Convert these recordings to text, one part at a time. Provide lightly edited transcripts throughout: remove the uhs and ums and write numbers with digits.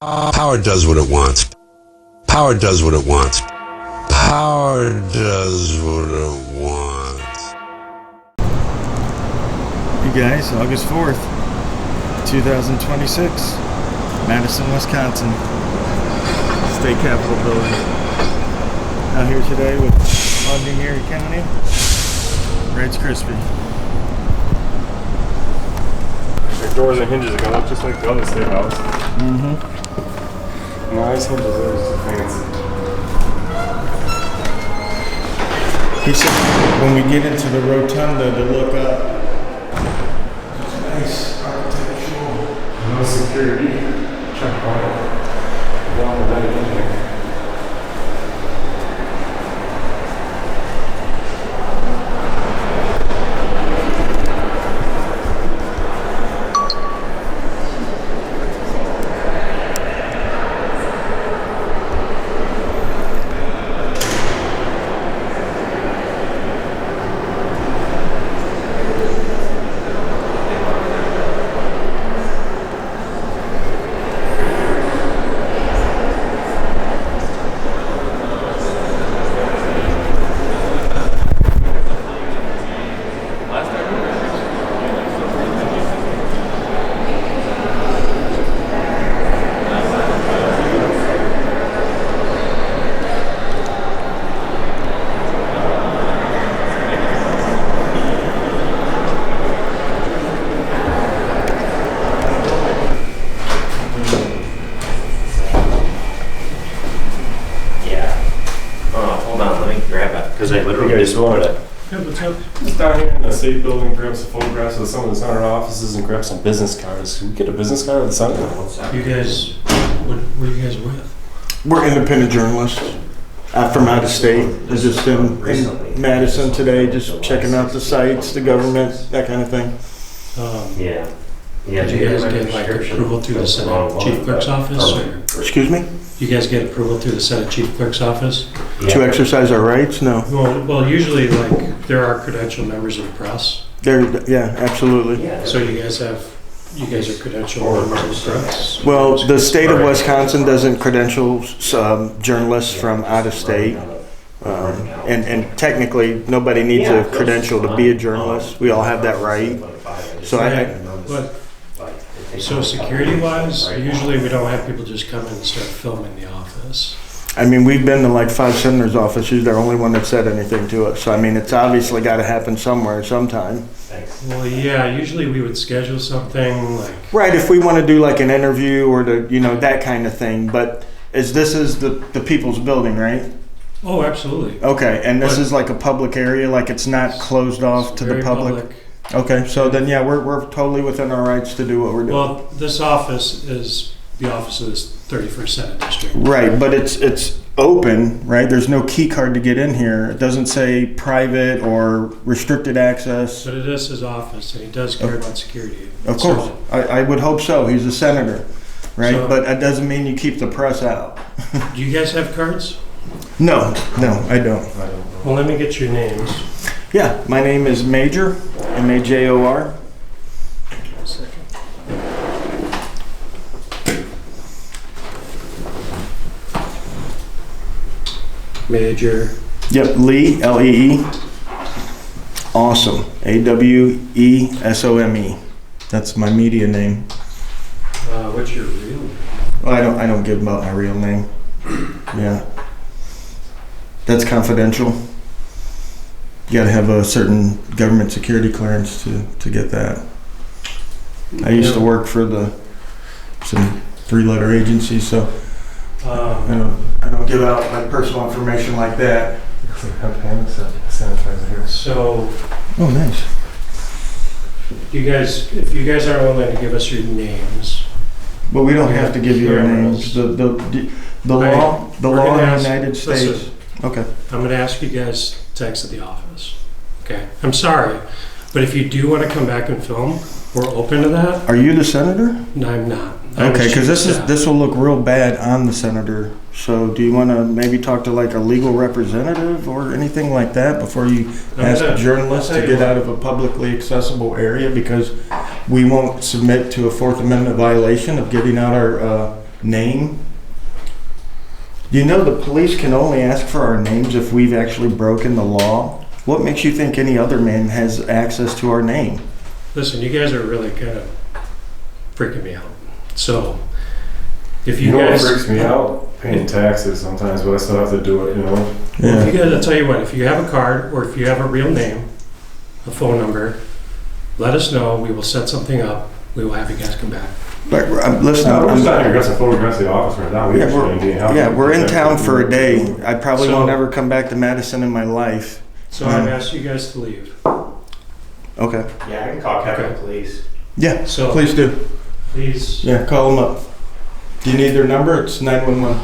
Power does what it wants. Power does what it wants. Power does what it wants. You guys, August 4th, 2026, Madison, Wisconsin, State Capitol Building. Out here today with Montgomery County. Red's Crispy. The doors and hinges are gonna look just like the other state house. Mm-hmm. Nice hinges, those are fancy. He said when we get into the rotunda to look up. Nice architectural. No security. Checkpoint. Down the right in there. Because I literally just wanted to. Yeah, but just down here in the state building, grab some photographs of some of the center offices and grab some business cards. Can we get a business card of the center? You guys, what were you guys with? We're independent journalists from out of state. We're just in Madison today, just checking out the sites, the government, that kind of thing. Yeah. Did you guys get like approval through the Senate Chief Clerk's office? Or? Excuse me? You guys get approval through the Senate Chief Clerk's office? To exercise our rights? No. Well, usually like there are credentialed members of the press. Yeah, absolutely. So you guys are credentialed members of the press? Well, the state of Wisconsin doesn't credential journalists from out of state. And technically, nobody needs a credential to be a journalist. We all have that right. So security-wise, usually we don't have people just come in and start filming the office. I mean, we've been to like 5 senators' offices. She's the only one that said anything to us. So, I mean, it's obviously got to happen somewhere, sometime. Well, yeah, usually we would schedule something like... Right, if we want to do like an interview or that kind of thing. But this is the people's building, right? Oh, absolutely. Okay, and this is like a public area, like it's not closed off to the public? Okay, so then, yeah, we're totally within our rights to do what we're doing. Well, this office is the office of this 31st Senate District. Right, but it's open, right? There's no key card to get in here. It doesn't say private or restricted access. But it is his office, and he does care about security. Of course, I would hope so. He's a senator, right? So, but that doesn't mean you keep the press out. Do you guys have cards? No, I don't. Well, let me get your names. Yeah, my name is Major, M-A-J-O-R. A second. Major. Yep, Lee, L-E-E. Awesome, A-W-E-S-O-M-E. That's my media name. What's your real name? Well, I don't give out my real name. Yeah. That's confidential. You gotta have a certain government security clearance to get that. I used to work for some 3-letter agency, so I don't give out my personal information like that. So, oh, nice. If you guys aren't willing to give us your names, But we don't have to give you our names. The law in the United States. Listen, okay. I'm going to ask you guys to exit the office. Okay. I'm sorry, but if you do want to come back and film, we're open to that. Are you the senator? No, I'm not. Okay, because this will look real bad on the senator. So do you want to maybe talk to like a legal representative or anything like that before you ask journalists to get out of a publicly accessible area? Because we won't submit to a Fourth Amendment violation of giving out our name. You know the police can only ask for our names if we've actually broken the law. What makes you think any other man has access to our name? Listen, you guys are really kind of freaking me out. So, if you You know what guys... freaks me out? Paying taxes sometimes, but I still have to do it, you know? Well, if you guys, I'll tell you what, if you have a card or if you have a real name, a phone number, let us know. We will set something up. We will have you guys come back. But listen, I'm just not here. Got some photographs of the office right now. we're in town for a day. I probably So- won't ever come back to Madison in my life. So I've asked you guys to leave. Okay. Yeah, I can call Captain Police. Yeah, So please do. please, Yeah, call them up. Do you need their number? It's 911.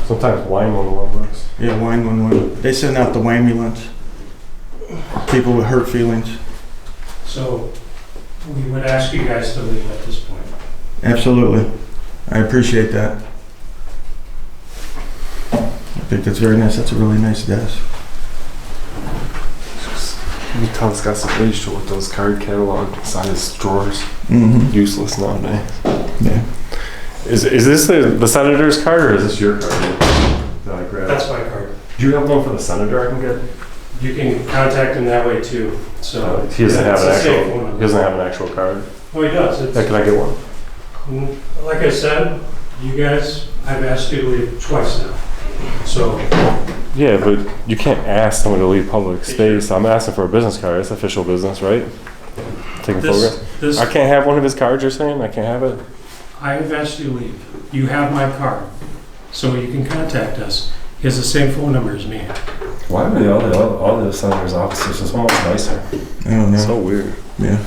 Sometimes wine on one works. Yeah, 911. They send out the whamulance. People with hurt feelings. so we would ask you guys to leave at this point. Absolutely. I appreciate that. I think that's very nice. That's a really nice desk. You tell this got some age to it with those card catalog size drawers. Mm-hmm. Useless nowadays. Yeah. Is this the senator's card or is this your card that I grabbed? That's my card. Do you have one for the senator I can get? You can contact him that way too. So He doesn't have it's an a safe actual. one. He doesn't have an actual card. Oh, he does. It's, Yeah, can I get one? like I said, you guys, I've asked you to leave twice now. So Yeah, but you can't ask someone to leave public space. I'm asking for a business card. It's official business, right? Taking photographs. this, I can't have one of his cards. You're saying I can't have it? I have asked you to leave. You have my card, so you can contact us. He has the same phone number as me. Why are all the senator's offices so much nicer? I don't know. So weird. Yeah.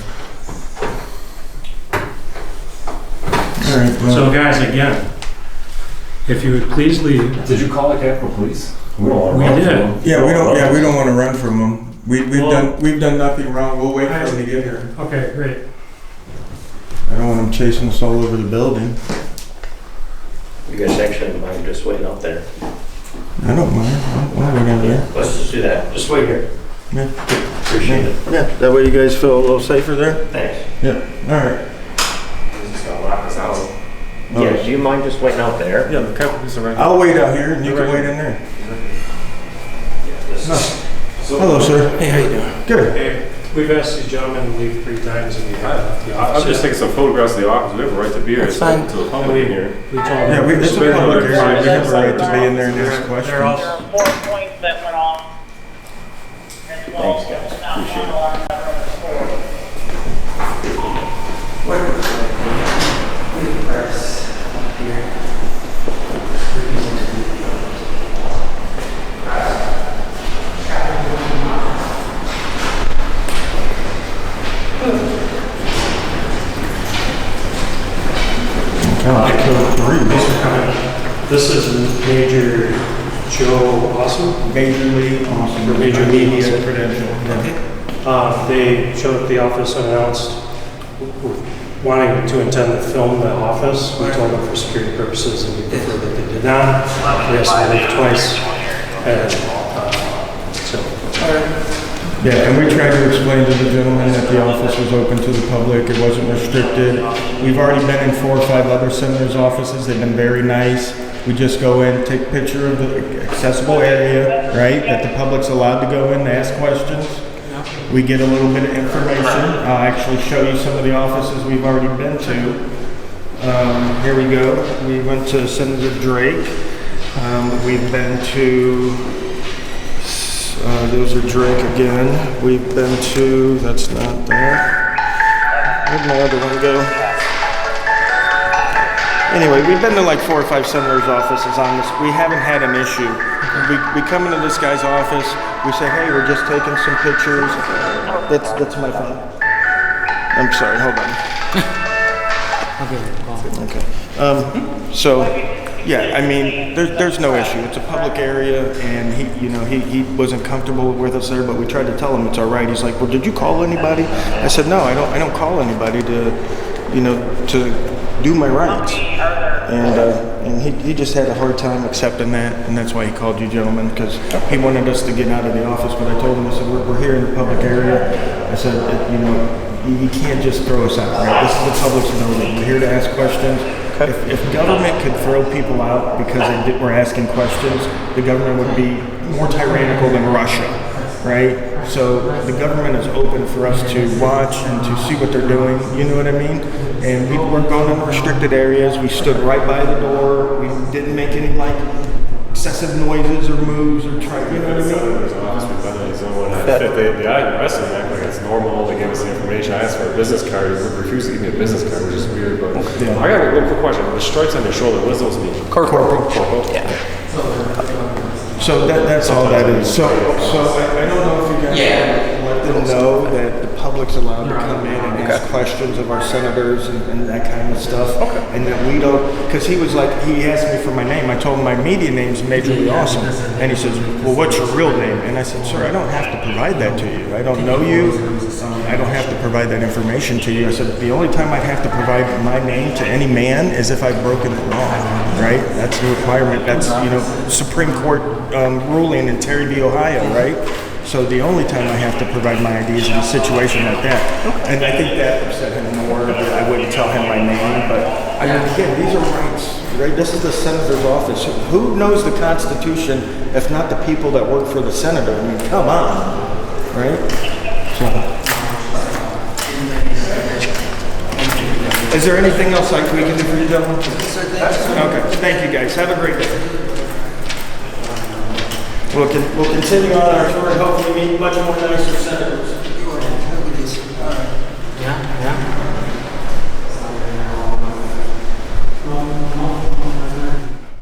All right. Well, So guys, again, if you would please leave. Did you call the Capitol Police? We don't want We to run did. from them. yeah, we don't want to run from them. We've Well- done nothing wrong. We'll wait for them to get here. Okay, great. I don't want them chasing us all over the building. You guys actually mind just waiting out there? I don't mind. I'll wait over there. Let's just do that. Just wait here. Yeah. Appreciate it. Yeah. That way you guys feel a little safer there. Thanks. Yep. All right. He's just gonna lock us out. Yeah, do you mind just waiting out there? Yeah, the Capitol Police are right I'll wait out here and you can wait in there. No. Hello, sir. Hey, how you doing? Good. Hey, we've asked these gentlemen to leave 3 times and we haven't left the I'm office. just taking some photographs of the office. We have a right to be here. That's fine. To the public in here. We told Yeah, them. it's a public area. We have a right to be in there and ask They're questions. all, There are 4 points that went off. As well. Thanks, guys. Not Appreciate it. alarm number 4. this is Major Joe Awesome. Major League Awesome. For Major League Media Awesome. credential. They showed up at the office unannounced, wanting to intend to film the office. We told them for security purposes and we prefer that they did not. We asked them to leave twice. And so, Yeah, and we tried to explain to the gentleman that the office was open to the public, it wasn't restricted. We've already been in 4 or 5 other senators' offices, they've been very nice. We just go in, take a picture of the accessible area, right, that the public's allowed to go in and ask questions. We get a little bit of information. I'll actually show you some of the offices we've already been to. Here we go. We went to Senator Drake. We've been to, those are Drake again. We've been to, that's not there. Where'd my other one go? Anyway, we've been to like 4 or 5 senators' offices on this. We haven't had an issue. We come into this guy's office, we say, hey, we're just taking some pictures. That's my phone. I'm sorry, hold on. Okay. So, yeah, I mean, there's no issue. It's a public area, and he wasn't comfortable with us there, but we tried to tell him it's all right. He's like, well, did you call anybody? I said, no, I don't call anybody to do my rights. And he just had a hard time accepting that, and that's why he called you gentlemen, because he wanted us to get out of the office. But I told him, I said, we're here in the public area. I said, you can't just throw us out, right? This is the public's building. We're here to ask questions. If government could throw people out because were asking questions, the government would be more tyrannical than Russia, right? So the government is open for us to watch and to see what they're doing, you know what I mean? And we weren't going in restricted areas. We stood right by the door. We didn't make any like excessive noises or moves or try, you know what I mean? The IRS would act like it's normal. They give us the information. I asked for a business card. They refused to give me a business card, which is weird. But Yeah. I got a little quick question. The stripes on your shoulder, what does those mean? Corporal. So that's all that is. So I don't know if you guys let them know that the public's allowed to come in and ask questions of our senators and that kind of stuff. And that we don't, because he was like, he asked me for my name. I told him my media name's Majorly Awesome. And he says, well, what's your real name? And I said, sir, I don't have to provide that to you. I don't know you. I don't have to provide that information to you. I said, the only time I'd have to provide my name to any man is if I've broken the law, right? That's the requirement. That's, Supreme Court ruling in Terry v. Ohio, right? So the only time I have to provide my ID is in a situation like that. And I think that upset him more that I wouldn't tell him my name. But I mean, again, these are rights, right? This is the senator's office. Who knows the Constitution if not the people that work for the senator? I mean, come on, right? So, is there anything else we can do for you, gentlemen? Okay, thank you guys. Have a great day. We'll continue on our tour and hopefully meet much more nicer senators.